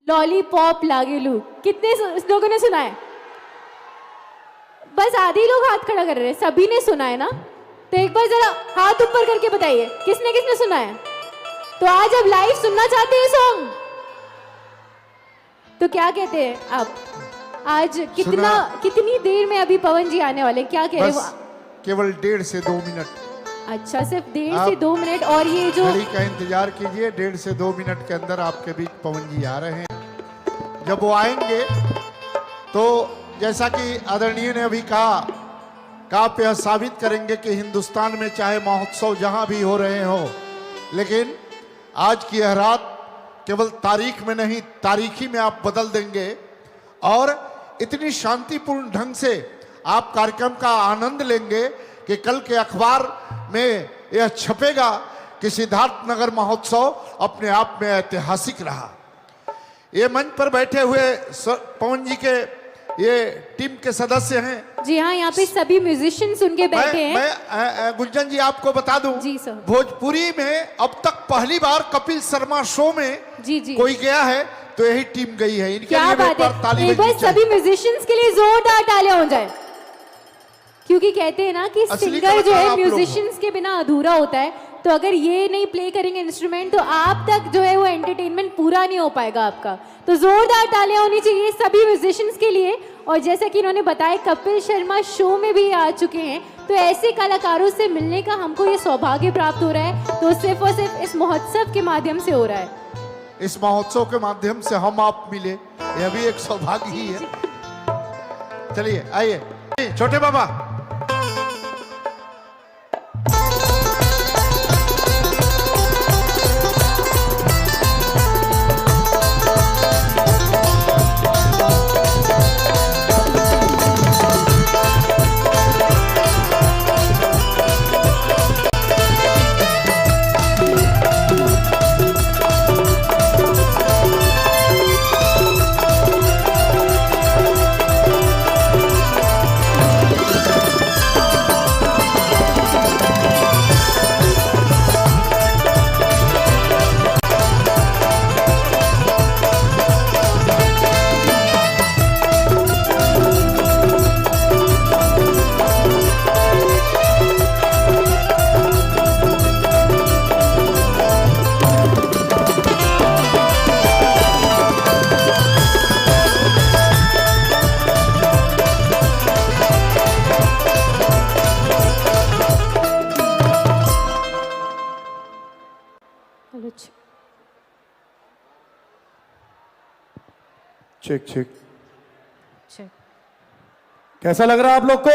Lollipop लागेलू, कितने लोगों ने सुना है? बस आधे लोग हाथ खड़ा कर रहे हैं, सभी ने सुना है ना? तो एक बार जरा हाथ ऊपर करके बताइए किसने किसने सुना है। तो आज अब लाइव सुनना चाहते हैं सॉन्ग, तो क्या कहते हैं आप? आज कितनी देर में अभी पवन जी आने वाले, क्या कह रहे हैं? केवल 1.5 से 2 मिनट। अच्छा, सिर्फ 1.5 से 2 मिनट। और ये जो घड़ी का इंतजार कीजिए, 1.5 से 2 मिनट के अंदर आपके बीच पवन जी आ रहे हैं। जब वो आएंगे तो जैसा कि आदरणीय ने अभी कहा, आप यह साबित करेंगे कि हिंदुस्तान में चाहे महोत्सव जहां भी हो रहे हो, लेकिन आज की यह रात केवल तारीख में नहीं, तारीखी में आप बदल देंगे। और इतनी शांतिपूर्ण ढंग से आप कार्यक्रम का आनंद लेंगे कि कल के अखबार में यह छपेगा कि सिद्धार्थ नगर महोत्सव अपने आप में ऐतिहासिक रहा। ये मंच पर बैठे हुए पवन जी के ये टीम के सदस्य हैं। जी हाँ, यहाँ पे सभी म्यूजिशियंस उनके बैठे हैं। मैं गुंजन जी आपको बता दूं, जी सर, भोजपुरी में अब तक पहली बार कपिल शर्मा शो में जी कोई गया है तो यही टीम गई है। इनके क्या लिए बात है, एक बार सभी म्यूजिशियंस के लिए जोरदार तालियां हो जाए, क्योंकि कहते हैं ना कि सिंगर जो है म्यूजिशियंस के बिना अधूरा होता है। तो अगर ये नहीं प्ले करेंगे इंस्ट्रूमेंट तो आप तक जो है वो एंटरटेनमेंट पूरा नहीं हो पाएगा आपका। तो जोरदार तालियां होनी चाहिए सभी म्यूजिशियंस के लिए। और जैसा कि इन्होंने बताया, कपिल शर्मा शो में भी आ चुके हैं, तो ऐसे कलाकारों से मिलने का हमको ये सौभाग्य प्राप्त हो रहा है। तो सिर्फ और सिर्फ इस महोत्सव के माध्यम से हो रहा है। इस महोत्सव के माध्यम से हम आप मिले, यह भी एक सौभाग्य ही है। चलिए आइए छोटे बाबा। Check check. कैसा लग रहा है आप लोग को?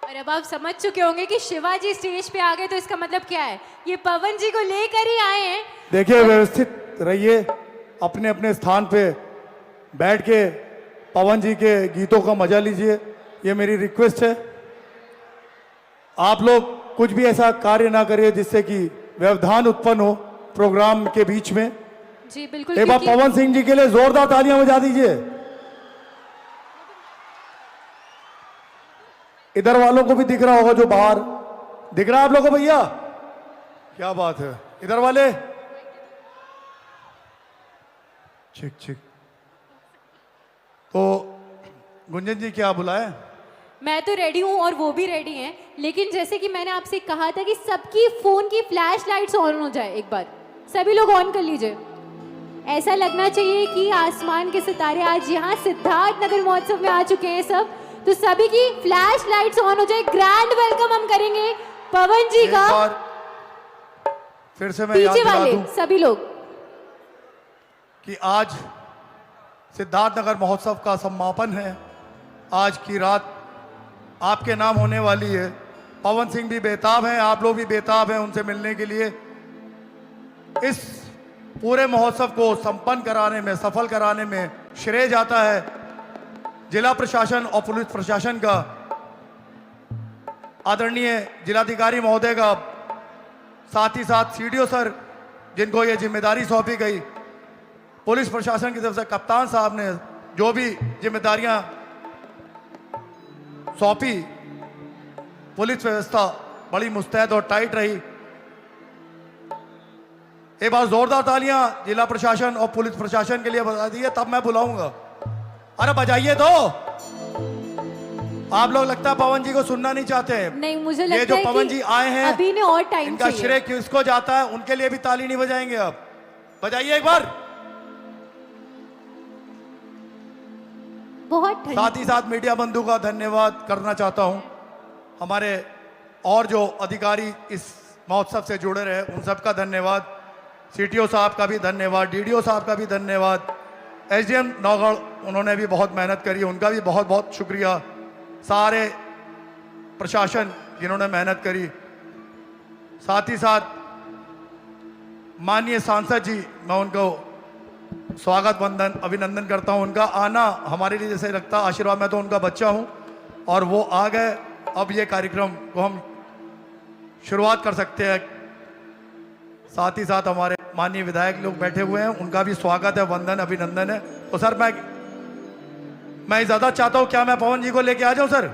और अब आप समझ चुके होंगे कि शिवाजी स्टेज पे आ गए तो इसका मतलब क्या है, ये पवन जी को लेकर ही आए हैं। देखिए, व्यवस्थित रहिए, अपने अपने स्थान पे बैठ के पवन जी के गीतों का मजा लीजिए, ये मेरी रिक्वेस्ट है। आप लोग कुछ भी ऐसा कार्य ना करिए जिससे कि व्यवधान उत्पन्न हो प्रोग्राम के बीच में। जी बिल्कुल। एक बार पवन सिंह जी के लिए जोरदार तालियां बजा दीजिए। इधर वालों को भी दिख रहा होगा, जो बाहर दिख रहा है आप लोगों को भैया? क्या बात है, इधर वाले ठीक ठीक। तो गुंजन जी क्या बुलाए? मैं तो रेडी हूँ और वो भी रेडी हैं, लेकिन जैसे कि मैंने आपसे कहा था कि सबकी फोन की फ्लैश लाइट्स ऑन हो जाए, एक बार सभी लोग ऑन कर लीजिए। ऐसा लगना चाहिए कि आसमान के सितारे आज यहाँ सिद्धार्थ नगर महोत्सव में आ चुके हैं सब। तो सभी की फ्लैश लाइट्स ऑन हो जाए। ग्रैंड वेलकम हम करेंगे पवन जी का। फिर से मैं याद दिला दूं सभी लोग कि आज सिद्धार्थ नगर महोत्सव का समापन है। आज की रात आपके नाम होने वाली है। पवन सिंह भी बेताब हैं, आप लोग भी बेताब हैं उनसे मिलने के लिए। इस पूरे महोत्सव को संपन्न कराने में, सफल कराने में श्रेय जाता है जिला प्रशासन और पुलिस प्रशासन का, आदरणीय जिलाधिकारी महोदय का, साथ ही साथ सीडीओ सर जिनको ये जिम्मेदारी सौंपी गई, पुलिस प्रशासन की तरफ से कप्तान साहब ने जो भी जिम्मेदारियां सौंपी, पुलिस व्यवस्था बड़ी मुस्तैद और टाइट रही। एक बार जोरदार तालियां जिला प्रशासन और पुलिस प्रशासन के लिए बजा दिए, तब मैं बुलाऊंगा। अरे बजाइए तो। आप लोग लगता है पवन जी को सुनना नहीं चाहते हैं। नहीं, मुझे ये लगता जो है पवन कि जी आए हैं, अभी ने और टाइम इनका चाहिए। श्रेय किसको जाता है, उनके लिए भी ताली नहीं बजाएंगे। अब बजाइए एक बार। बहुत ठंड। साथ ही साथ मीडिया बंधु का धन्यवाद करना चाहता हूं। हमारे और जो अधिकारी इस महोत्सव से जुड़े रहे, उन सबका धन्यवाद। सीटीओ साहब का भी धन्यवाद, डीडीओ साहब का भी धन्यवाद, एसडीएम नौगढ़, उन्होंने भी बहुत मेहनत करी, उनका भी बहुत बहुत शुक्रिया। सारे प्रशासन जिन्होंने मेहनत करी, साथ ही साथ माननीय सांसद जी, मैं उनको स्वागत वंदन अभिनंदन करता हूं। उनका आना हमारे लिए जैसे लगता आशीर्वाद। मैं तो उनका बच्चा हूं और वो आ गए। अब ये कार्यक्रम को हम शुरुआत कर सकते हैं। साथ ही साथ हमारे माननीय विधायक लोग बैठे हुए हैं, उनका भी स्वागत है, वंदन अभिनंदन है। तो सर मैं ज़्यादा चाहता हूं, क्या मैं पवन जी को लेके आ जाऊं सर?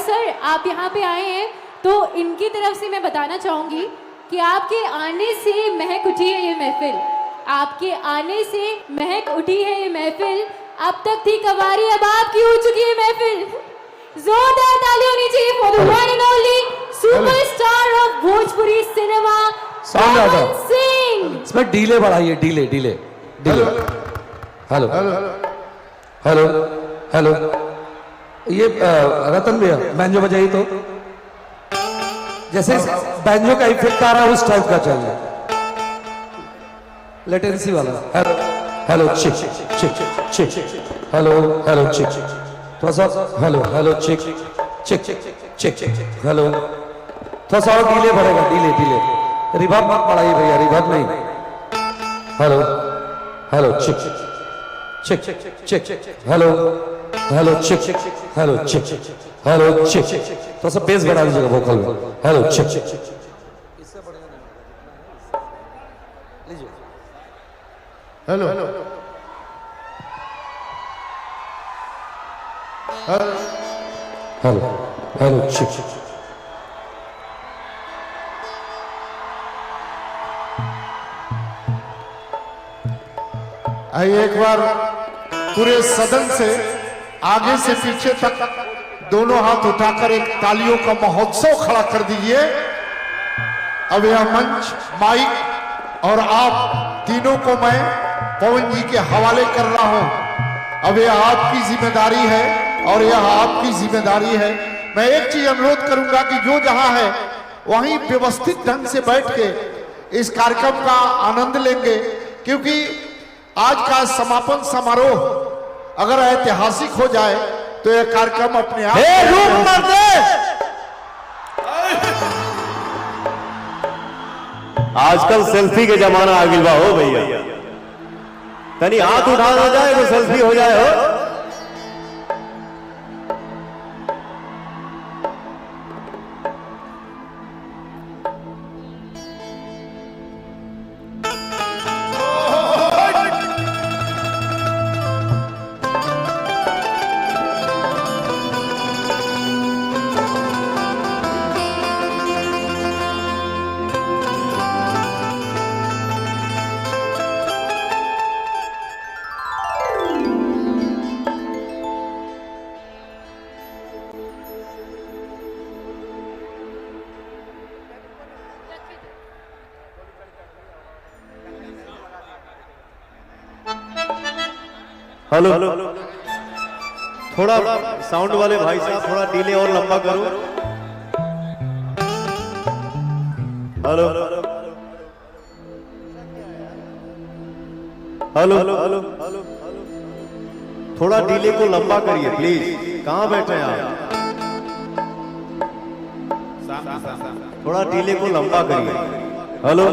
सर आप यहाँ पे आए हैं तो इनकी तरफ से मैं बताना चाहूंगी कि आपके आने से महक उठी है ये महफिल, आपके आने से महक उठी है ये महफिल। अब तक थी कवारी, अब आपकी हो चुकी है महफिल। जोरदार ताली होनी चाहिए for the one and only superstar of Bhojpuri cinema Pawan Singh. इसमें डीले बढ़ाइए, delay delay delay. Hello hello hello, ये रतन भैया बैंजो बजाइए तो, जैसे बैंजो का इफेक्ट आ रहा है उस टाइप का चाहिए, लेटेंसी वाला। हेलो हेलो चिक चिक चिक, हेलो हेलो चिक, थोड़ा सा हेलो हेलो चिक चिक चिक, हेलो थोड़ा सा और डीले बढ़ेगा, डीले डीले, रिवर्ब मत बढ़ाइए भैया, रिवर्ब नहीं। हेलो हेलो चिक चिक चिक, हेलो हेलो चिक, हेलो चिक, हेलो चिक, थोड़ा सा बेस बढ़ा दीजिएगा वोकल में। हेलो चिक, हेलो हेलो हेलो चिक। आइए एक बार पूरे सदन से आगे से पीछे तक दोनों हाथ उठाकर एक तालियों का महोत्सव खड़ा कर दीजिए। अब यह मंच, माइक और आप तीनों को मैं पवन जी के हवाले कर रहा हूं। अब यह आपकी जिम्मेदारी है और यह आपकी जिम्मेदारी है। मैं एक चीज अनुरोध करूंगा कि जो जहां है वहीं व्यवस्थित ढंग से बैठ के इस कार्यक्रम का आनंद लेंगे, क्योंकि आज का समापन समारोह अगर ऐतिहासिक हो जाए तो यह कार्यक्रम अपने आप आजकल सेल्फी के जमाना आ गया हो भैया, तनी हाथ उठा ना जाए तो सेल्फी हो जाए हो। हेलो, थोड़ा साउंड वाले भाई साहब थोड़ा डिले और लंबा करो। हेलो हेलो हेलो, थोड़ा डिले को लंबा करिए प्लीज। कहां बैठे हैं आप? थोड़ा डिले को लंबा करिए। हेलो,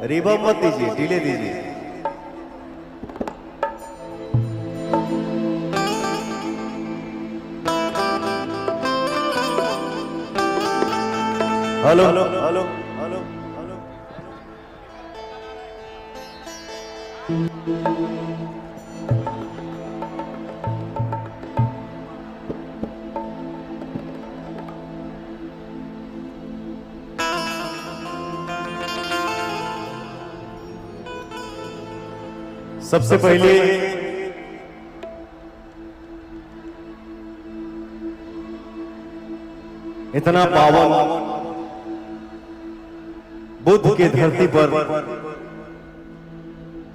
रिवर्ब मत दीजिए, डिले दीजिए। Hello hello hello hello hello, सबसे पहले इतना पावन बुद्ध के धरती पर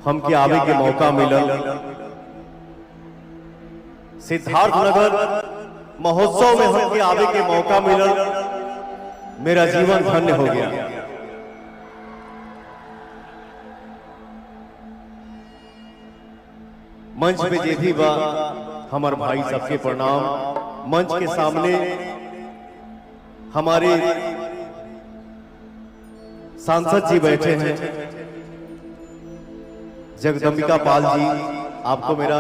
हमके आवे के मौका मिलल। सिद्धार्थ नगर महोत्सव में हमके आवे के मौका मिलल। मेरा जीवन धन्य हो गया। मंच पे जे भी बा हमार भाई सबके प्रणाम। मंच के सामने हमारे सांसद जी बैठे हैं, जगदम्बिका पाल जी, आपको मेरा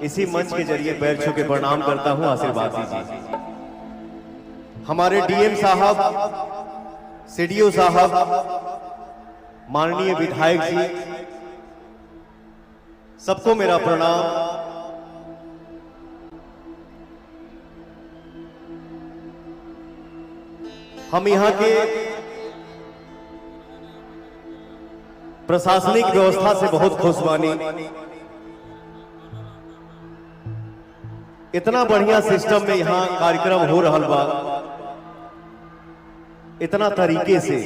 इसी मंच के जरिए पैर छू के प्रणाम करता हूं, आशीर्वाद दीजिए। हमारे डीएम साहब, सीडीओ साहब, माननीय विधायक जी, सबको मेरा प्रणाम। हम यहाँ के प्रशासनिक व्यवस्था से बहुत खुश बानी। इतना बढ़िया सिस्टम में यहाँ कार्यक्रम हो रहा बा, इतना तरीके से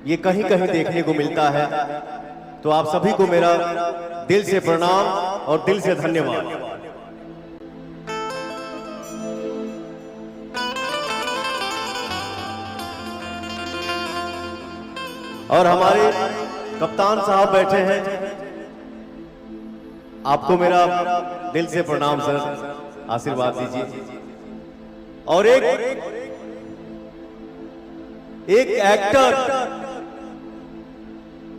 ये कहीं कहीं देखने को मिलता है। तो आप सभी को मेरा दिल से प्रणाम और दिल से धन्यवाद। और हमारे कप्तान साहब बैठे हैं, आपको मेरा दिल से प्रणाम सर, आशीर्वाद दीजिए। और एक एक्टर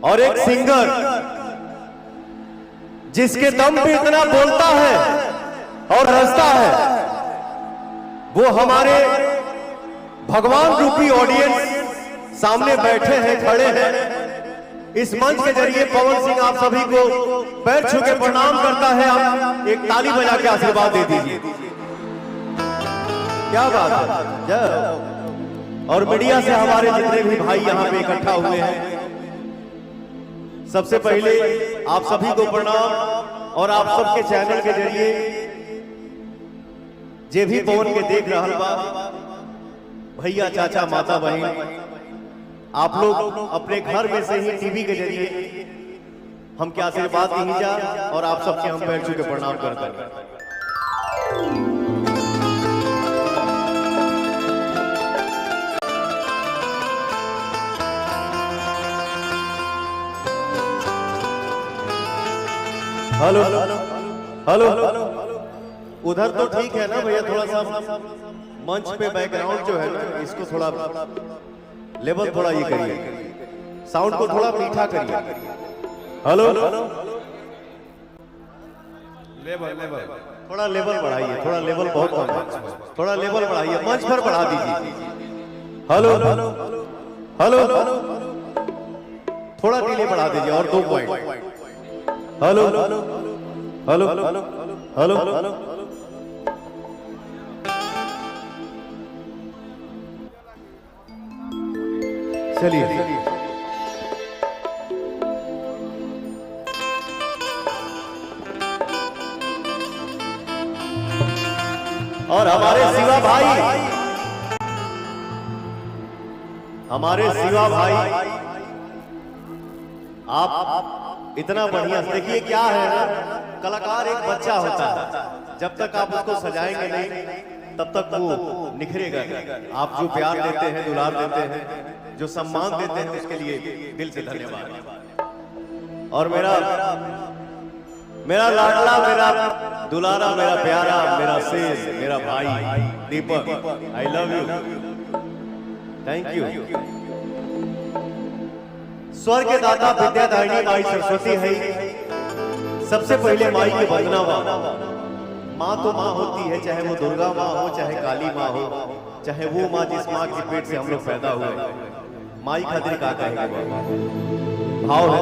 और एक सिंगर जिसके दम पे इतना बोलता है और रचता है, वो हमारे भगवान रूपी ऑडियंस सामने बैठे हैं, खड़े हैं। इस मंच के जरिए पवन सिंह आप सभी को पैर छू के प्रणाम करता है। आप एक ताली बजा के आशीर्वाद दे दीजिए। क्या बात है, जय। और मीडिया से हमारे जितने भी भाई यहाँ पे इकट्ठा हुए हैं, सबसे पहले आप सभी को प्रणाम। और आप सबके चैनल के जरिए जे भी पवन के देख रहा बा, भैया चाचा माता बहन, आप लोग अपने घर में से ही टीवी के जरिए हम क्या आशीर्वाद दी जा, और आप सबके हम पैर छू के प्रणाम करते हैं। हेलो हेलो, उधर तो ठीक है ना भैया, थोड़ा सा मंच पे बैकग्राउंड जो है ना, इसको थोड़ा लेवल थोड़ा ये करिए, साउंड को थोड़ा मीठा करिए। हेलो, लेवल थोड़ा लेवल बढ़ाइए, थोड़ा लेवल बहुत कम है, थोड़ा लेवल बढ़ाइए, मंच पर बढ़ा दीजिए। हेलो हेलो, थोड़ा डिले बढ़ा दीजिए और 2 point. Hello hello hello hello, चलिए। और हमारे शिवा भाई, आप इतना बढ़िया, देखिए क्या है ना, कलाकार एक बच्चा होता है, जब तक आप उसको सजाएंगे नहीं तब तक वो निखरेगा। आप जो प्यार देते हैं, दुलार देते हैं, जो सम्मान देते हैं, उसके लिए दिल से धन्यवाद। और मेरा लाडला, मेरा दुलारा, मेरा प्यारा, मेरा शेष, मेरा भाई Deepak, I love you, thank you. स्वर के दाता विद्यादायिनी माई सरस्वती है, सबसे पहले माई की वंदना बा। माँ तो माँ होती है, चाहे वो दुर्गा माँ हो, चाहे काली माँ हो, चाहे वो माँ जिस माँ के पेट से हम लोग पैदा हुए। माई खातिर का कहेंगे, भाव है।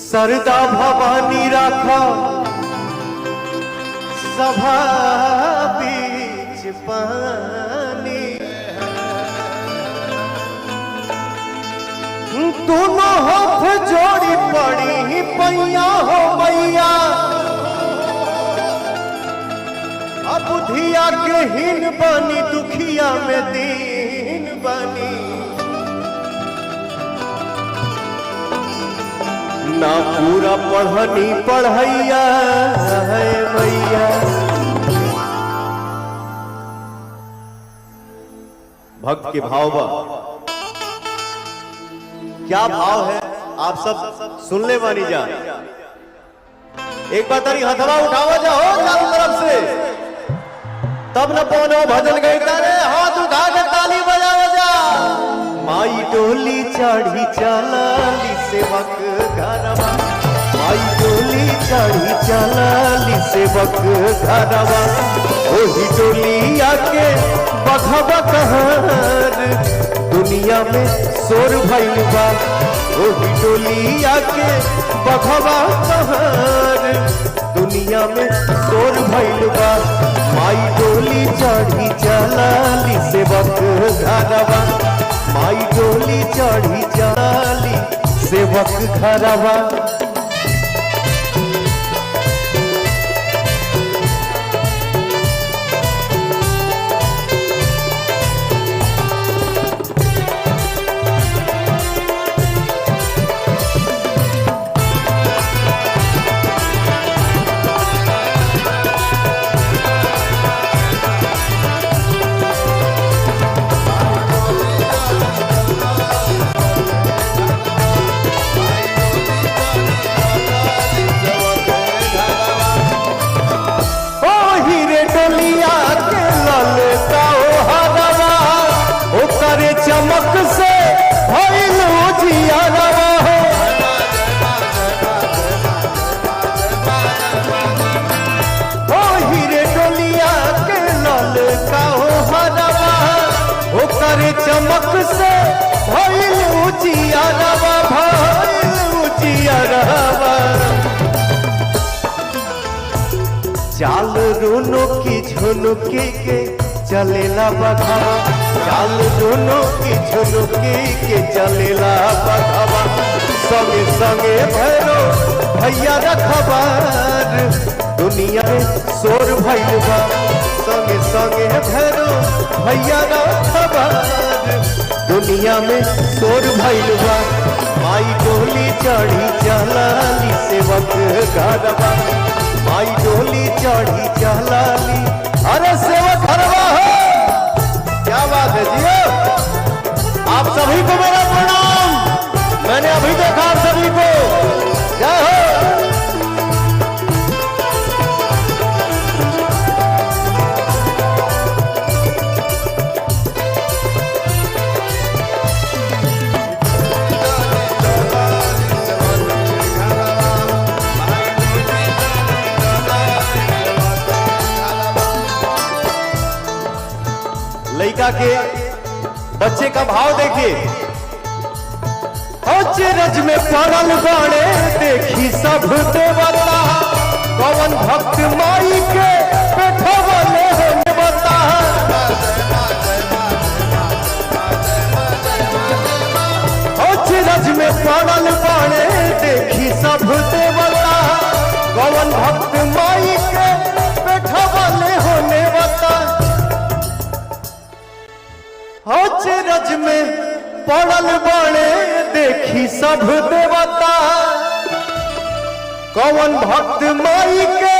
सरदा भवानी राखा सभा बीच पानी, दोनों हाथ जोड़ी पड़ी पैया हो मैया, अब बुधिया के हीन बनी, दुखिया में दीन बनी। ना पूरा पढ़नी पढ़ैया है मैया। भक्त के भाव बा, क्या भाव है आप सब सुन ले मानी जा। एक बार तारी हथवा उठावा जा हो चारों तरफ से, तब न पौनो भजन गई तारे, हाथ उठा के ताली बजावा जा। माई डोली चढ़ी चलाली सेवक घरवा, माई चढ़ी चलाली सेवक घरवा ओही डोलिया के बघवा कहर दुनिया में शोर भइल बा ओही डोलिया के बघवा कहर दुनिया में शोर भइल बा माई डोली चढ़ी चलाली सेवक घरवा माई डोली चढ़ी चलाली सेवक घरवा चमक से भइल उजियारवा हो ओ हीरे डोलिया के लाल का हो हरवा ओकर चमक से भइल उजियारवा चाल रोनो की झुनुकी के चलेला बघावा चाल दोनों की झुनुकी के चलेला बघावा संगे संगे भैरो भैया रखबार दुनिया में शोर भइल बा संगे संगे भैरो भैया रखबार दुनिया में शोर भइल बा माई डोली चढ़ी चलाली सेवक घरवा माई डोली चढ़ी चलाली अरे सेवक घरवा हो क्या बात है जियो आप सभी को मेरा प्रणाम मैंने अभी देखा आप सभी को जय हो लड़का के बच्चे का भाव देखिए रज में पड़ल बाड़े देखी सब देवता कौन भक्त माई के बैठवले बता रज में पड़ल बाड़े देखी सब देवता कौन भक्त माई के बैठवले होने बता रज में पड़ल बाड़े देखी सब देवता कौन भक्त माई के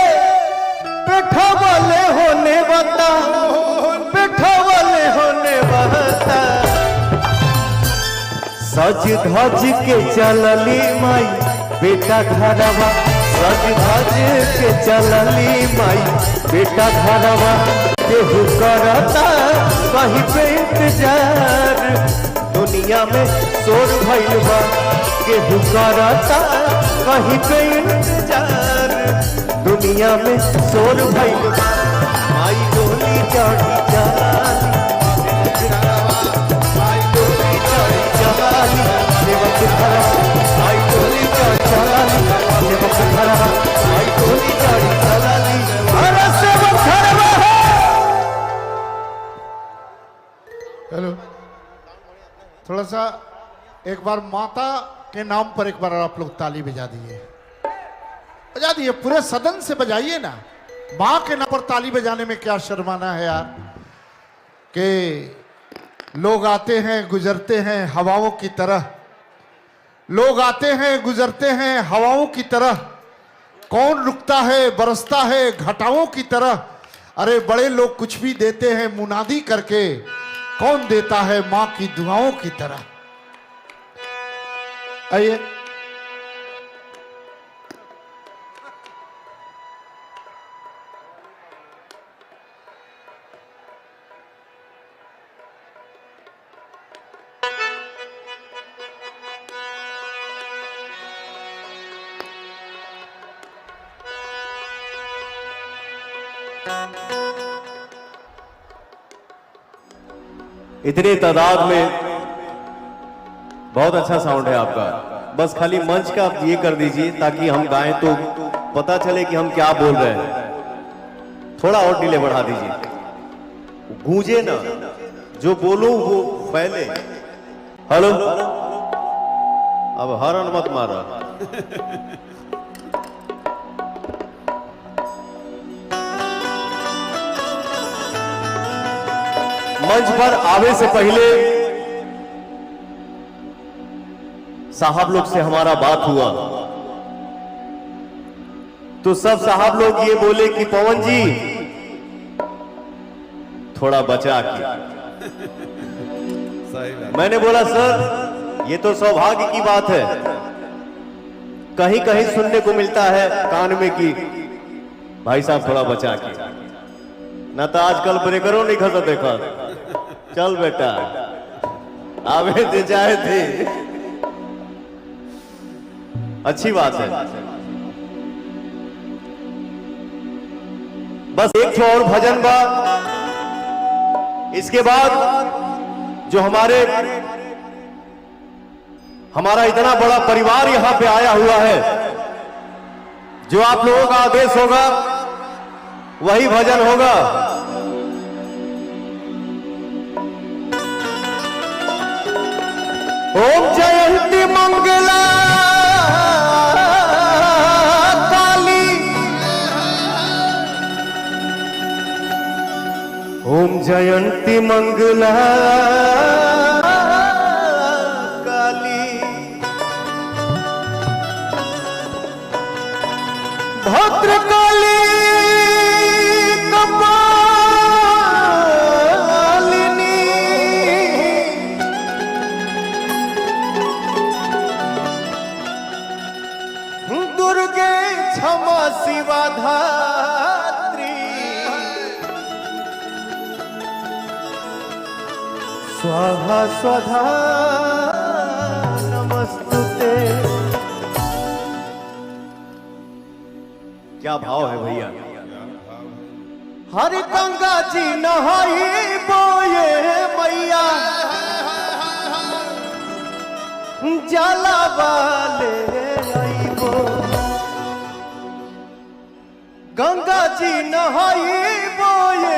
बैठवले होने बता बैठवले होने बता सज धज के चलली माई बेटा घरवा सज धज के चलली माई बेटा घरवा केहू करता कहीं पे इंतजार दुनिया में शोर भइल बा केहू करता कहीं पे इंतजार दुनिया में शोर भइल बा माई डोली चढ़ी चलाली माई डोली चढ़ी चलाली सेवक घरवा माई डोली चढ़ी चलाली सेवक घरवा माई डोली चढ़ी चलाली अरे सेवक घरवा हेलो थोड़ा सा एक बार माता के नाम पर एक बार आप लोग ताली बजा दिए पूरे सदन से बजाइए ना माँ के नाम पर ताली बजाने में क्या शर्माना है यार कि लोग आते हैं गुजरते हैं हवाओं की तरह लोग आते हैं गुजरते हैं हवाओं की तरह कौन रुकता है बरसता है घटाओं की तरह अरे बड़े लोग कुछ भी देते हैं मुनादी करके कौन देता है मां की दुआओं की तरह आइए इतने तादाद में बहुत अच्छा साउंड है आपका। बस खाली मंच का आप ये कर दीजिए ताकि हम गाएं तो पता चले कि हम क्या बोल रहे हैं। थोड़ा और डिले बढ़ा दीजिए, गूंजे ना, जो बोलूं वो फैले। हेलो, अब हॉर्न मत मारो। मंच पर आवे से पहले साहब लोग से हमारा बात हुआ तो सब साहब लोग ये बोले कि पवन जी थोड़ा बचा के। मैंने बोला सर ये तो सौभाग्य की बात है, कहीं कहीं सुनने को मिलता है कान में कि भाई साहब थोड़ा बचा के, ना तो आजकल ब्रेकरों नहीं खसा देखा। चल बेटा आवे दे जाए थे, अच्छी बात है। बस एक और भजन बा, इसके बाद जो हमारा इतना बड़ा परिवार यहां पे आया हुआ है, जो आप लोगों का आदेश होगा वही भजन होगा। ओम जयंती मंगला काली, ओम जयंती मंगला काली, भद्रकाली धात्री, स्वाहा स्वधा नमस्तुते। क्या भाव है भैया। हर गंगा जी नहाई बोए मैया, जाला वाले आईबो। गंगा जी नहाई बोए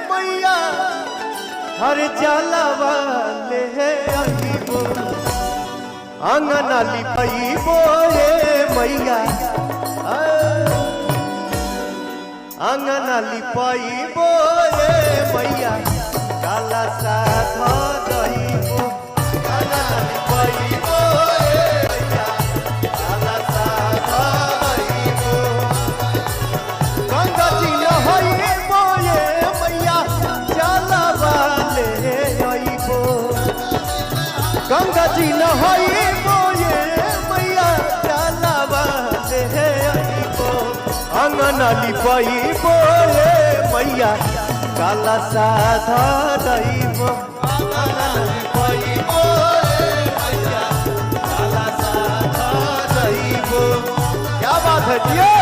मैया, हर जाला वाले आईबो। आंगना लिपाई बोए मैया, आंगना लिपाई बोए मैया, काला साधा दईबो। आंगना लिपाई बोए मैया, काला साधा दईबो। गंगा जी नहाई बोए मैया, जाला वाले आईबो। गंगा जी नहाई बोए मैया, जाला वाले आईबो। आंगना लिपाई बोए मैया, काला साधा दईबो। आंगना लिपाई बोए मैया, काला साधा दईबो। क्या बात है जियो।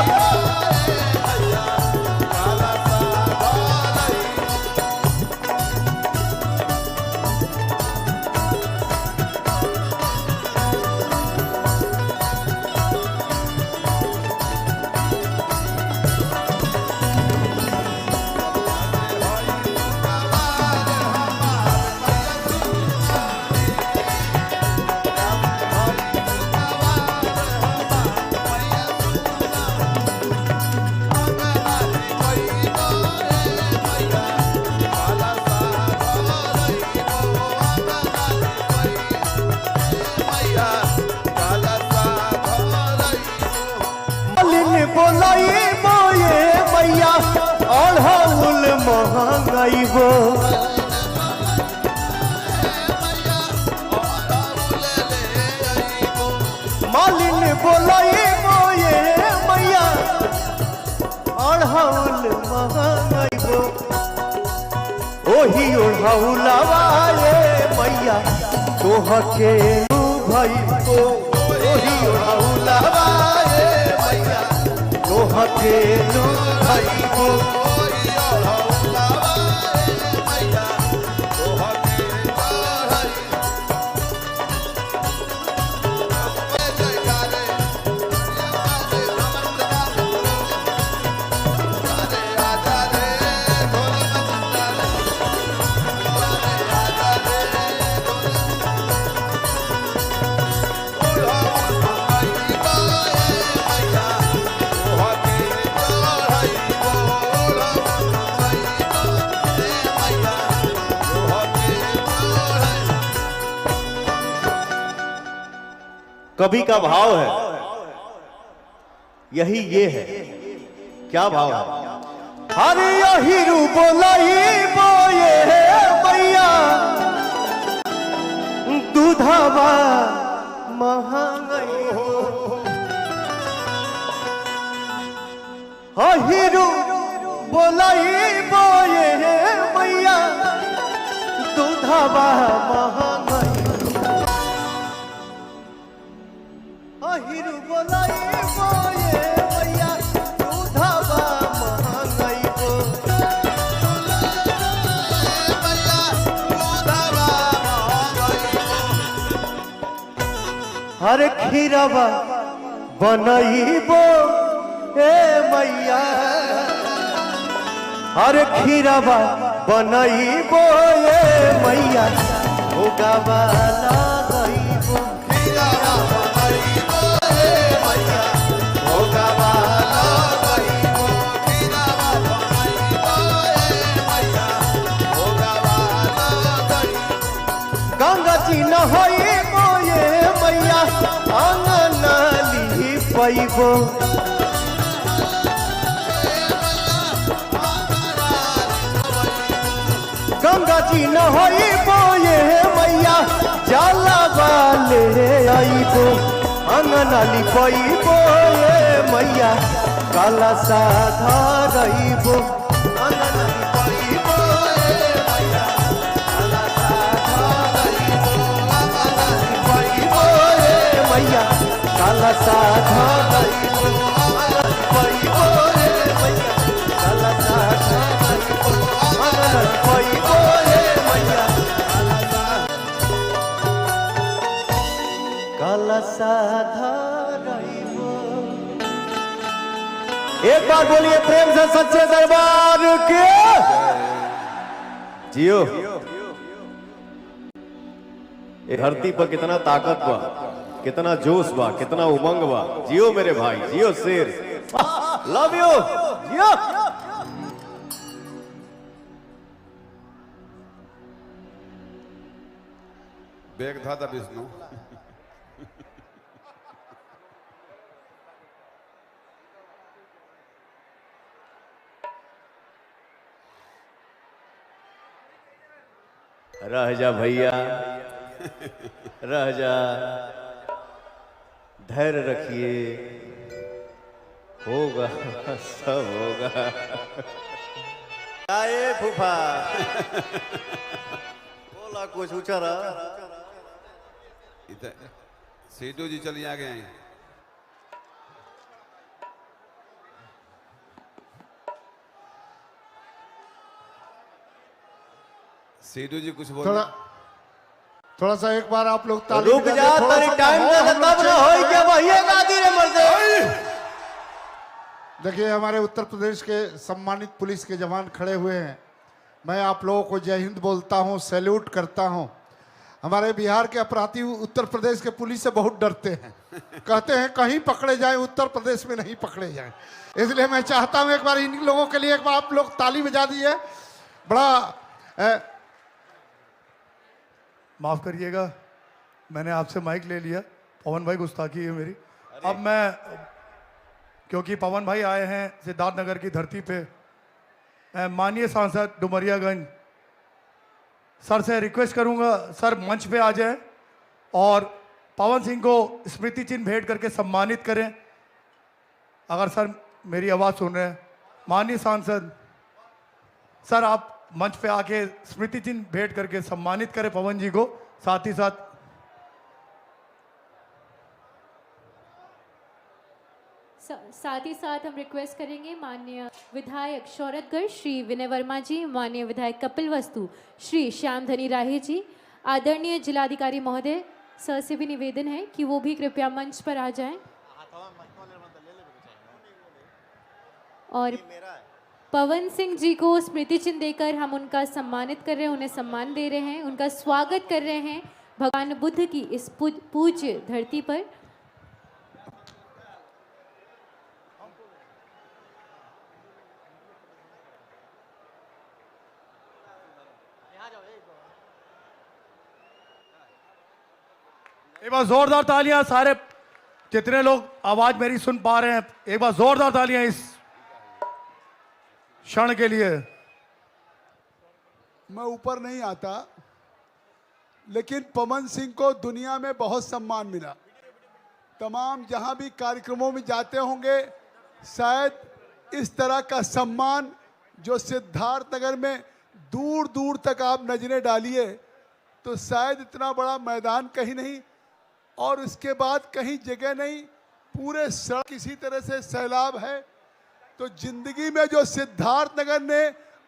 बोलाई बोए मैया, अढ़ौल महंगाईबो। मालिन बोलाई बोए मैया, अढ़ौल महंगाईबो। ओही ओढ़ौलावाए मैया, तोहके भाईबो। ओही ओढ़ौलावाए मैया, तोहके भाईबो। कवि का भाव है, यही ये है। क्या भाव है? हरे यही रूप लाई बोए मैया दूधवा महंगाई हिरू बोलाई बोए मैया दूधवा महंगाई हिरू बोलाई बोए मैया दूधवा महंगाई हर खीरवा बनईबो ए मैया हर खीरवा बनईबो ए मैया भोगावा लगईबो खीरवा बनईबो ए मैया भोगावा लगईबो खीरवा बनईबो ए मैया भोगावा लगईबो गंगा जी न होईबो ए मैया आंगन ली पैबो गंगा जी न होईबो ये मैया जाला वाले आईबो अंगनाली पैबो ये मैया काला साधा रईबो अंगनाली पैबो ये मैया काला साधा रईबो अंगनाली पैबो ये मैया काला साधा रईबो अंगनाली पैबो ये मैया काला साधा रईबो अंगनाली पैबो काला साधा रईबो। एक बार बोलिए प्रेम से सच्चे दरबार के जियो। ये धरती पर कितना ताकत बा, कितना जोश बा, कितना उमंग बा। जियो मेरे भाई, जियो शेर, लव यू, जियो। बेग था विष्णु। रह जा भैया, रह जा, धैर्य रखिए, होगा सब होगा। आए फूफा बोला कुछ ऊंचा रहा। सेठू जी चलिए आगे आए। सेठू जी कुछ बोल। थोड़ा सा एक बार आप लोग ताली रुक जा, तेरी टाइम दे दे तब ना होई के भैया गादी रे मर्दे। देखिए हमारे उत्तर प्रदेश के सम्मानित पुलिस के जवान खड़े हुए हैं। मैं आप लोगों को जय हिंद बोलता हूं, सैल्यूट करता हूं। हमारे बिहार के अपराधी उत्तर प्रदेश के पुलिस से बहुत डरते हैं, कहते हैं कहीं पकड़े जाएं, उत्तर प्रदेश में नहीं पकड़े जाएं। इसलिए मैं चाहता हूं एक बार इन लोगों के लिए एक बार आप लोग ताली बजा दिए। बड़ा माफ करिएगा, मैंने आपसे माइक ले लिया। पवन भाई गुस्ताखी है मेरी। अब मैं, क्योंकि पवन भाई आए हैं सिद्धार्थनगर की धरती पे, माननीय सांसद डुमरियागंज सर से रिक्वेस्ट करूंगा, सर मंच पे आ जाए और पवन सिंह को स्मृति चिन्ह भेंट करके सम्मानित करें। अगर सर मेरी आवाज़ सुन रहे हैं, माननीय सांसद सर आप मंच पे आके स्मृति चिन्ह भेंट करके सम्मानित करें पवन जी को। साथ ही साथ हम रिक्वेस्ट करेंगे माननीय विधायक शौरतगढ़ श्री विनय वर्मा जी, माननीय विधायक कपिल वस्तु श्री श्याम धनी राही जी, आदरणीय जिलाधिकारी महोदय सर से भी निवेदन है कि वो भी कृपया मंच पर आ जाएं और पवन सिंह जी को स्मृति चिन्ह देकर हम उनका सम्मानित कर रहे हैं, उन्हें सम्मान दे रहे हैं, उनका स्वागत कर रहे हैं भगवान बुद्ध की इस पूज्य धरती पर। एक बार जोरदार तालियां सारे कितने लोग आवाज मेरी सुन पा रहे हैं? एक बार जोरदार तालियां इस क्षण के लिए। मैं ऊपर नहीं आता, लेकिन पवन सिंह को दुनिया में बहुत सम्मान मिला। तमाम जहां भी कार्यक्रमों में जाते होंगे, शायद इस तरह का सम्मान जो सिद्धार्थ नगर में दूर दूर तक आप नजरें डालिए तो शायद इतना बड़ा मैदान कहीं नहीं, और उसके बाद कहीं जगह नहीं, पूरे सड़क किसी तरह से सैलाब है। तो जिंदगी में जो सिद्धार्थ नगर ने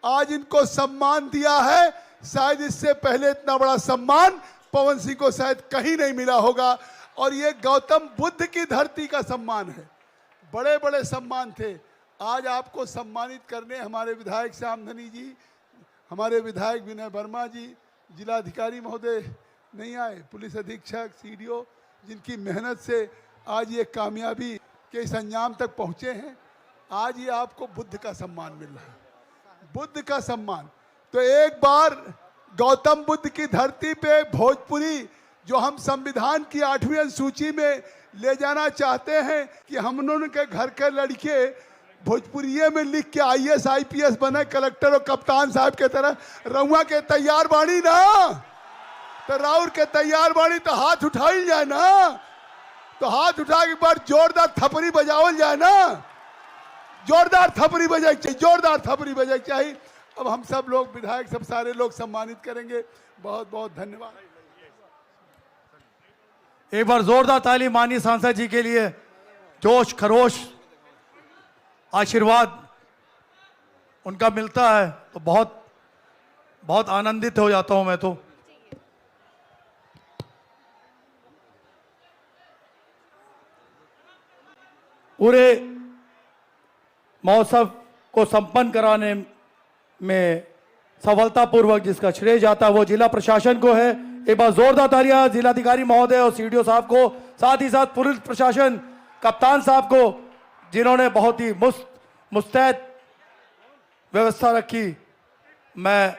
आज इनको सम्मान दिया है, शायद इससे पहले इतना बड़ा सम्मान पवन सिंह को शायद कहीं नहीं मिला होगा। और ये गौतम बुद्ध की धरती का सम्मान है। बड़े बड़े सम्मान थे। आज आपको सम्मानित करने हमारे विधायक श्यामधनी जी, हमारे विधायक विनय वर्मा जी, जिलाधिकारी महोदय नहीं आए, पुलिस अधीक्षक, सीडीओ, जिनकी मेहनत से आज ये कामयाबी के इस अंजाम तक पहुँचे हैं। आज ये आपको बुद्ध का सम्मान मिल रहा है, बुद्ध का सम्मान। तो एक बार गौतम बुद्ध की धरती पे भोजपुरी, जो हम संविधान की 8वीं अनुसूची में ले जाना चाहते हैं कि हम उनके घर के लड़के भोजपुरिये में लिख के IAS IPS बने, कलेक्टर और कप्तान साहब के तरह। रउआ के तैयार बाणी ना, तो राउर के तैयार बाणी, तो हाथ उठाई जाए ना, तो हाथ उठा के बार जोरदार थपड़ी बजावल जाए ना, जोरदार थपड़ी बजाई चाहिए, जोरदार थपड़ी बजाई चाहिए। अब हम सब लोग विधायक सब सारे लोग सम्मानित करेंगे। बहुत बहुत धन्यवाद। एक बार जोरदार ताली माननीय सांसद जी के लिए। जोश खरोश आशीर्वाद उनका मिलता है तो बहुत बहुत आनंदित हो जाता हूं मैं तो। पूरे महोत्सव को संपन्न कराने में सफलतापूर्वक जिसका श्रेय जाता है वो जिला प्रशासन को है। एक बार जोरदार तालियां जिलाधिकारी महोदय और सीडीओ साहब को, साथ ही साथ पुलिस प्रशासन, कप्तान साहब को, जिन्होंने बहुत ही मुस्तैद व्यवस्था रखी। मैं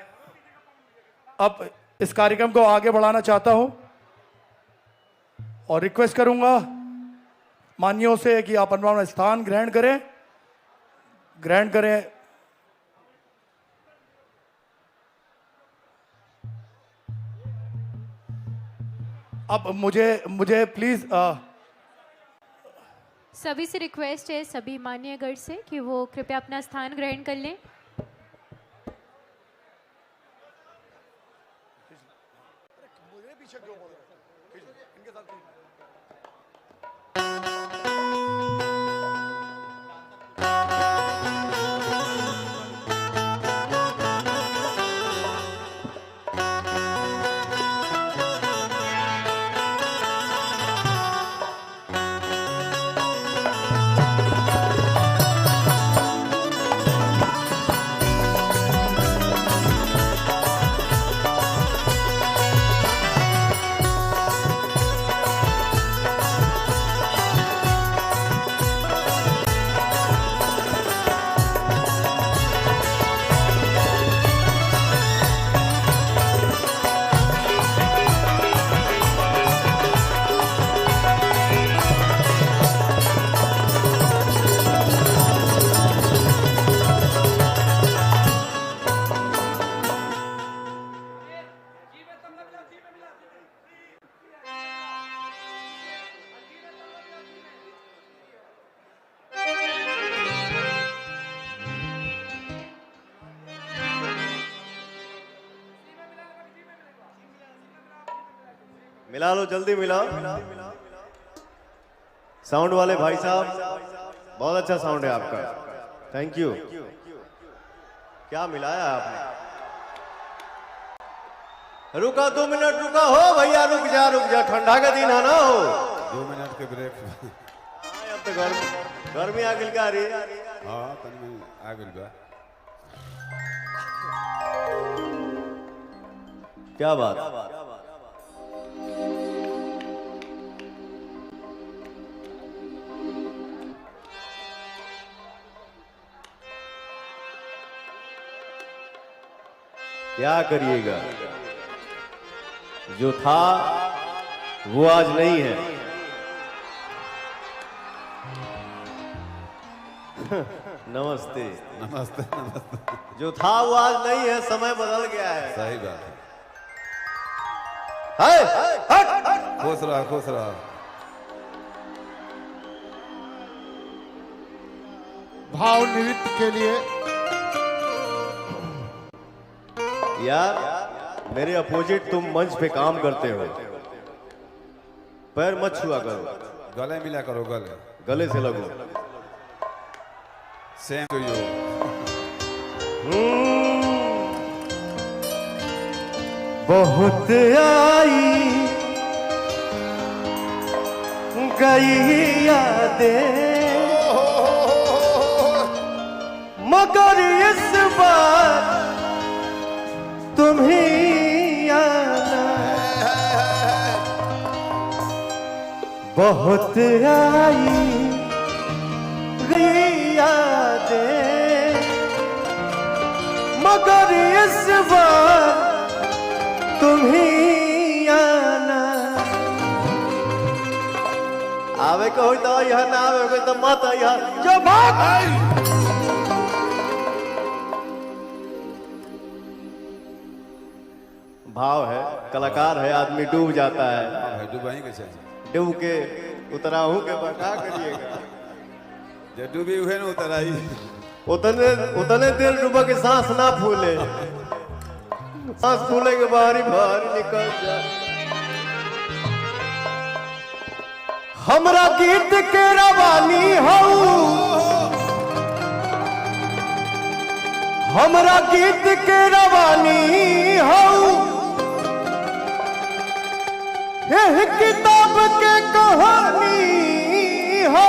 अब इस कार्यक्रम को आगे बढ़ाना चाहता हूं और रिक्वेस्ट करूंगा मान्यों से कि आप अपना स्थान ग्रहण करें। अब मुझे प्लीज सभी से रिक्वेस्ट है, सभी मान्यगढ़ से, कि वो कृपया अपना स्थान ग्रहण कर लें। मिला लो, जल्दी मिलाओ। साउंड वाले भाई साहब, बहुत अच्छा साउंड है आपका, थैंक यू। क्या मिलाया आपने? रुका 2 मिनट, रुका हो भैया, रुक जा, ठंडा का दिन है ना हो। 2 मिनट के ब्रेक। अब तो गर्मी आ गई का रही। हाँ तनी आ गई बा। क्या बात। क्या करिएगा, जो था वो आज नहीं है। नमस्ते। नमस्ते नमस्ते। जो था वो आज नहीं है, समय बदल गया है। सही बात है। खुश रहा खुश रहा। भाव नृत्य के लिए यार मेरे अपोजिट तुम मंच पे काम करते हो, पैर मत छुआ करो, गले मिला करो गले। गले से लगो। Same to you. बहुत आई गई यादें, मगर इस बार तुम ही आना। बहुत आई गई यादें, मगर इस बार तुम ही आना। आवे को होता यह ना आवे को तो मत यह जो भाग। भाव है, कलाकार है, आदमी डूब जाता है। डूबाई के चाहिए। डूब के उतरा हूं के क्या करिएगा। जब डूबी हुए ना उतराई। उतने उतने दिल डूबा के सांस ना फूले, सांस फूले के बाहर ही निकल जाए। हमरा गीत के रवानी हो, हमरा गीत के रवानी हो, यह किताब के कहानी हो।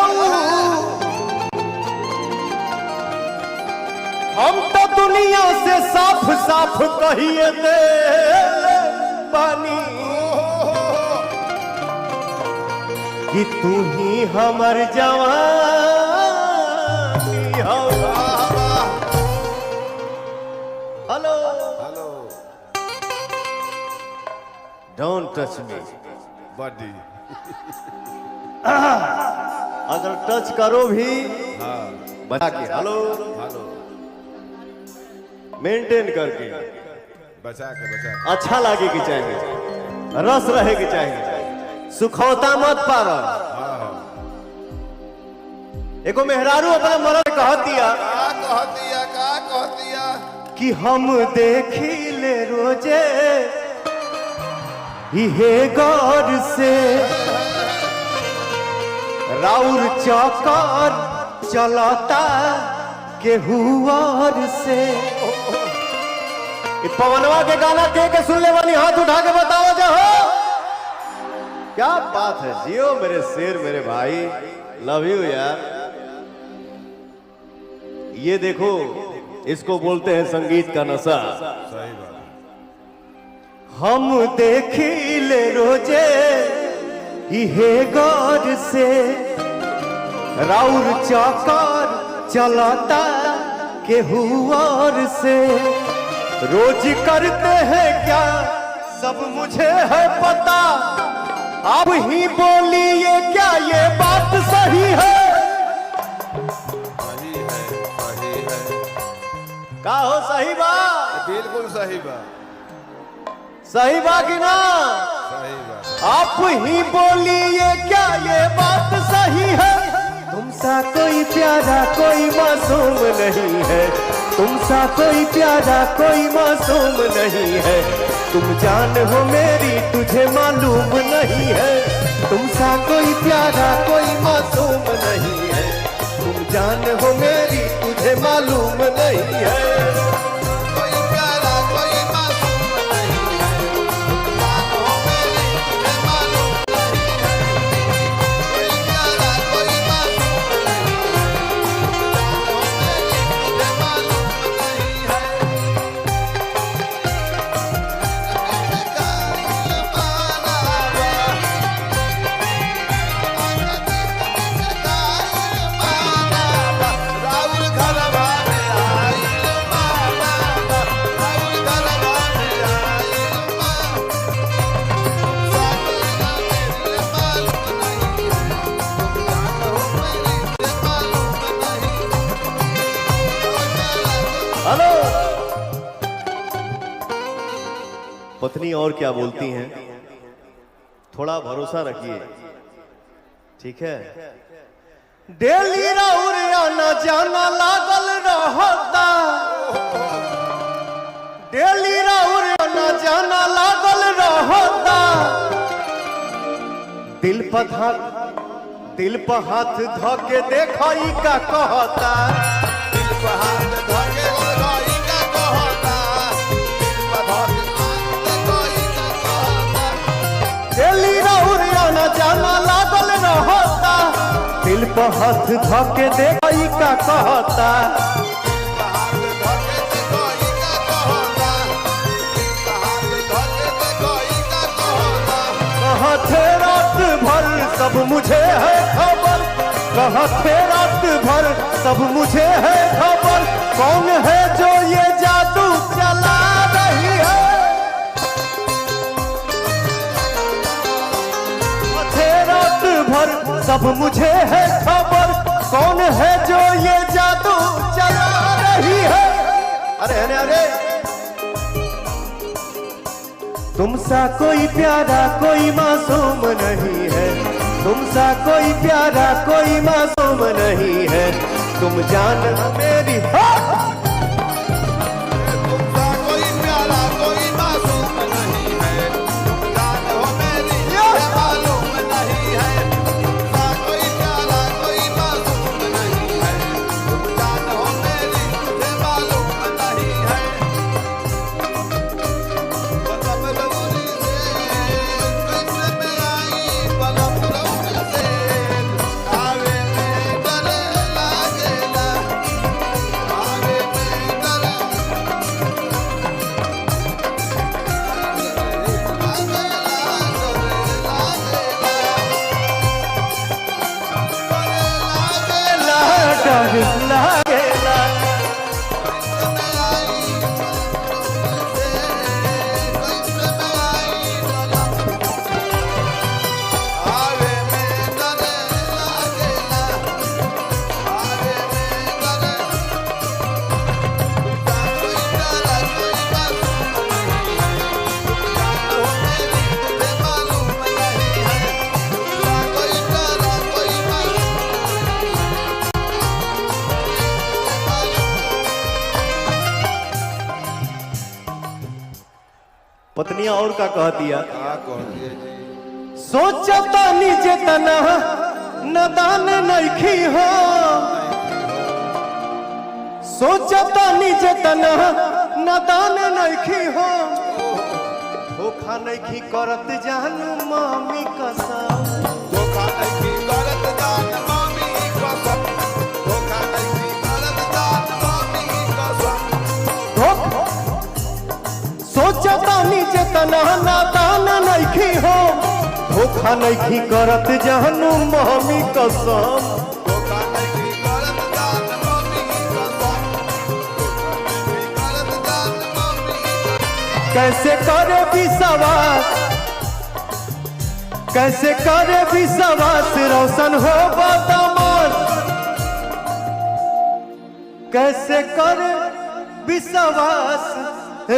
हम तो दुनिया से साफ साफ कहिए दे पानी कि तू ही हमर जवानी हो। Hello hello. Don't touch me body. अगर टच करो भी हाँ। बचा के हेलो हेलो। मेंटेन करके बचा के अच्छा लगे कि चाहिए, रस रहे कि चाहिए, सुखौता मत पार। एको मेहरारू अपने मर्द कह दिया कि हम देखी ले रोजे हे गौर से, राउर चौकर चलता केहू और से। पवनवा के गाना के सुनने वाली हाथ उठा के बताओ जो हो। क्या बात है, जियो मेरे शेर मेरे भाई, लव यू यार। ये देखो, इसको बोलते हैं संगीत का नशा। सही बात। हम देखी ले रोजे हे गौर से, राउर चौकर चलता केहू और से। रोज करते हैं क्या सब मुझे है पता, अब ही बोलिए क्या ये बात सही है। सही है सही है। का हो सही बात? बिल्कुल सही बात। सही बात कि ना? सही बात। आप ही बोलिए क्या ये बात सही है। तुमसा कोई प्यारा कोई मासूम नहीं है, तुमसा कोई प्यारा कोई मासूम नहीं है। तुम जान हो मेरी तुझे मालूम नहीं है, तुमसा कोई प्यारा कोई मासूम नहीं है। तुम जान हो मेरी तुझे मालूम नहीं है। कोई प्यारा कोई मासूम नहीं है, तुम जान हो मेरी तुझे मालूम नहीं है। कोई प्यारा कोई मासूम नहीं है, तुम जान हो मेरी तुझे मालूम नहीं है। राउर घर पत्नी और क्या बोलती हैं, थोड़ा भरोसा रखिए, ठीक है। डेली राउर आना जाना लागल रहता, डेली राउर आना जाना लागल रहता, दिल पर हाथ धके देखाई का कहता, दिल पर हाथ धके देखाई का कहता, दिल पर हाथ धके देखाई का कहता। डेली राउर आना जाना लागल रहता, दिल पर हाथ धके देखाई का कहता, कहाँ थे रात भर सब मुझे है खबर, कहाँ थे रात भर सब मुझे है खबर, कौन है जो ये जादू चला रही है, थे रात भर सब मुझे है खबर, कौन है जो ये जादू चला रही है। अरे अरे अरे तुमसा कोई प्यारा कोई मासूम नहीं है, तुमसा कोई प्यारा कोई मासूम नहीं है, तुम जान मेरी तुमसा कोई प्यारा कोई मासूम नहीं है, तुम जान हो मेरी ये मालूम नहीं है, तुमसा कोई प्यारा कोई मासूम नहीं है, तुम जान हो मेरी ये मालूम नहीं है। लागेला पत्नियां और का कह दिया, क्या कह दिए जी? सोचता निजे तना नदान नइखी हो, सोचता निजे तना नदान नइखी हो, धोखा नइखी करत जानू मामी कसम, धोखा नहीं करत जान मामी कसम, धोखा नहीं करत जान मामी कसम। सोचता निजे तना नदान नइखी हो, धोखा नइखी करत जानू मामी कसम, धोखा नहीं करत जान मामी कसम, धोखा नहीं करत जान मामी कसम। कैसे करे विश्वास, कैसे करे विश्वास रोशन हो बदमाश, कैसे करे विश्वास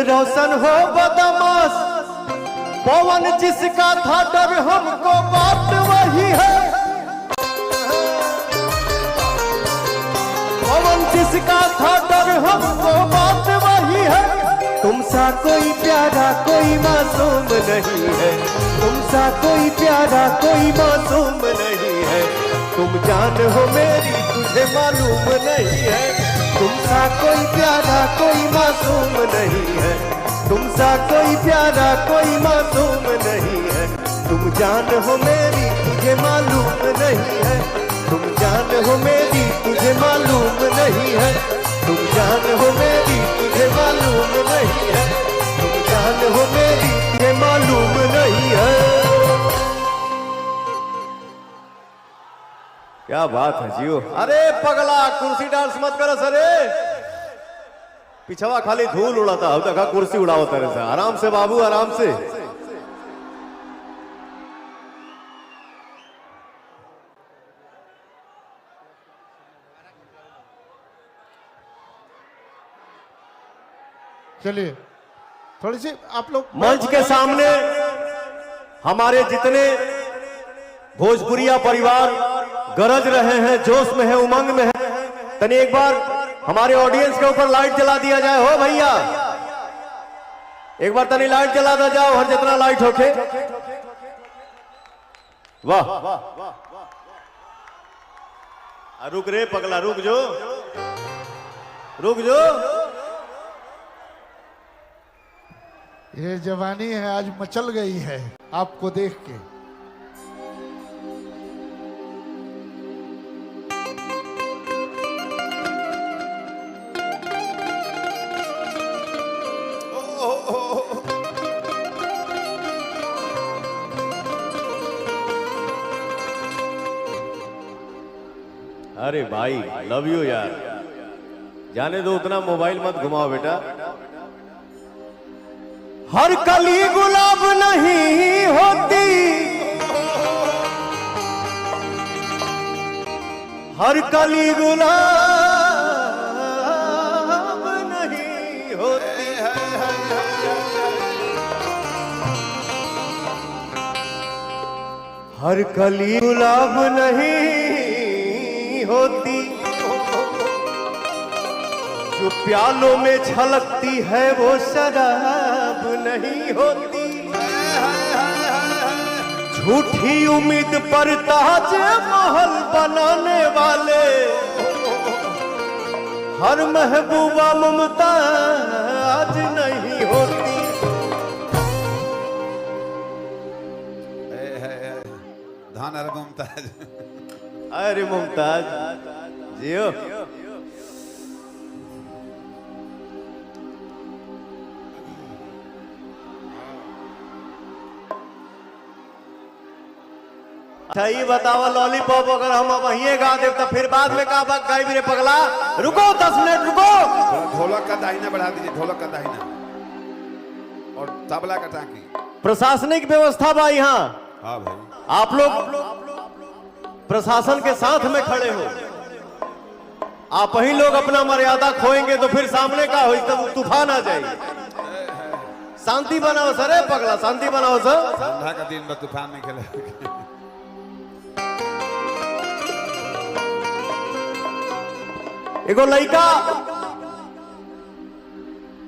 रोशन हो बदमाश, पवन जिसका था डर हमको बात वही है, पवन जिसका था डर हमको बात वही है, तुमसा कोई प्यारा कोई मासूम नहीं है, तुमसा कोई प्यारा कोई मासूम नहीं है, तुम जान हो मेरी तुझे मालूम नहीं है, तुमसा कोई प्यारा कोई मासूम नहीं है, तुमसा कोई प्यारा कोई मासूम नहीं है, तुम जान हो मेरी तुझे मालूम नहीं है, तुम जान हो मेरी तुझे मालूम नहीं है, तुम जान हो मेरी तुझे मालूम नहीं है, तुम जान हो मेरी तुझे मालूम नहीं है। क्या बात है जियो। अरे पगला कुर्सी डांस मत कर सरे, पिछवा खाली धूल उड़ाता, अब तक कुर्सी उड़ाओ तेरे से। आराम से बाबू आराम से। चलिए थोड़ी सी आप लोग मंच के सामने हमारे जितने भोजपुरिया परिवार गरज रहे हैं, जोश में है, उमंग में है, तनी एक बार हमारे ऑडियंस के ऊपर लाइट जला दिया जाए। हो भैया, एक बार तनी लाइट जला दो जाओ, हर जितना लाइट होके। वाह, रुक रे पगला, रुक जो, रुक जो। ये जवानी है आज मचल गई है आपको देख के। अरे भाई, लव यू यार, जाने दो, उतना मोबाइल मत घुमाओ बेटा। हर कली गुलाब नहीं होती, हर कली गुलाब नहीं होती, हर कली गुलाब नहीं होती, जो प्यालों में छलकती है वो शराब नहीं होती। झूठी उम्मीद पर ताज महल बनाने वाले हर महबूबा मुमताज नहीं होती। धान अरे मुमताज, अरे मुमताज जियो। अच्छा ये बताओ, लॉलीपॉप अगर हम अब वहीं गा दे तो फिर बाद में का गाय मेरे पगला? रुको 10 मिनट रुको। ढोलक का दाहिना बढ़ा दीजिए, ढोलक का दाहिना और तबला का टांकी। प्रशासनिक व्यवस्था बा यहाँ, हाँ भाई, आप लोग प्रशासन के साथ में खड़े हो। आप ही लोग अपना मर्यादा खोएंगे तो फिर सामने का हो, तब तूफान आ जाएगी। शांति बनाओ सर, पगला शांति बनाओ सर। ठंडा का दिन में तूफान नहीं खेले। एगो लड़का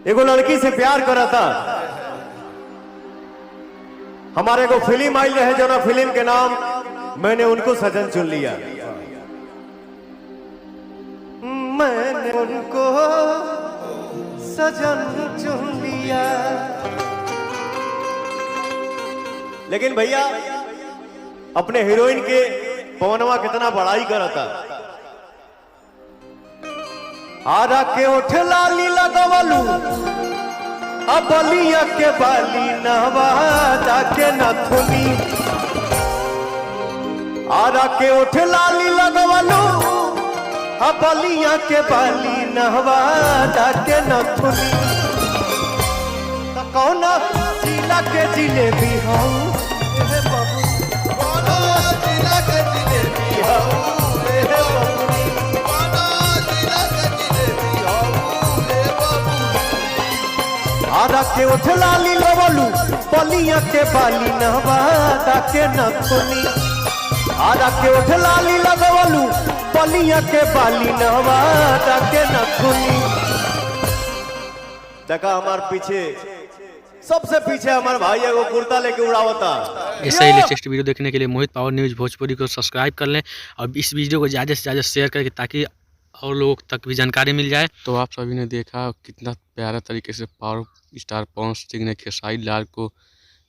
एगो लड़की से प्यार करा था। हमारे को फिल्म आई रहे, जो ना फिल्म के नाम मैंने उनको सजन चुन लिया। मैंने उनको सजन चुन लिया। लेकिन भैया अपने हीरोइन के पवनवा कितना बड़ाई करा था। आरा के उठ लाली लगवलू, अबलिया के बाली नवादा के नथुनी। आरा के उठ लाली लगवलू, अबलिया के बाली नवादा के नथुनी। तो कौन जिला के जिलेबी हूँ, कौन जिला के जिलेबी हूँ, आरा के उठ लाली लगवलू, बलिया के बाली नवादा के नथुनी। आरा के उठ लाली लगवलू, बलिया के बाली नवादा के नथुनी। देखा हमारे पीछे, सबसे पीछे हमारे भाई को कुर्ता लेके उड़ावता। ऐसा ही लेटेस्ट वीडियो देखने के लिए मोहित पावर न्यूज़ भोजपुरी को सब्सक्राइब कर लें और इस वीडियो को ज़्यादा से ज़्यादा शेयर करें ताकि और लोगों तक भी जानकारी मिल जाए। तो आप सभी ने देखा कितना प्यारा तरीके से पावर स्टार पवन सिंह ने खेसारी लाल को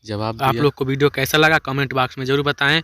जवाब दिया। आप लोग को वीडियो कैसा लगा कमेंट बॉक्स में ज़रूर बताएं।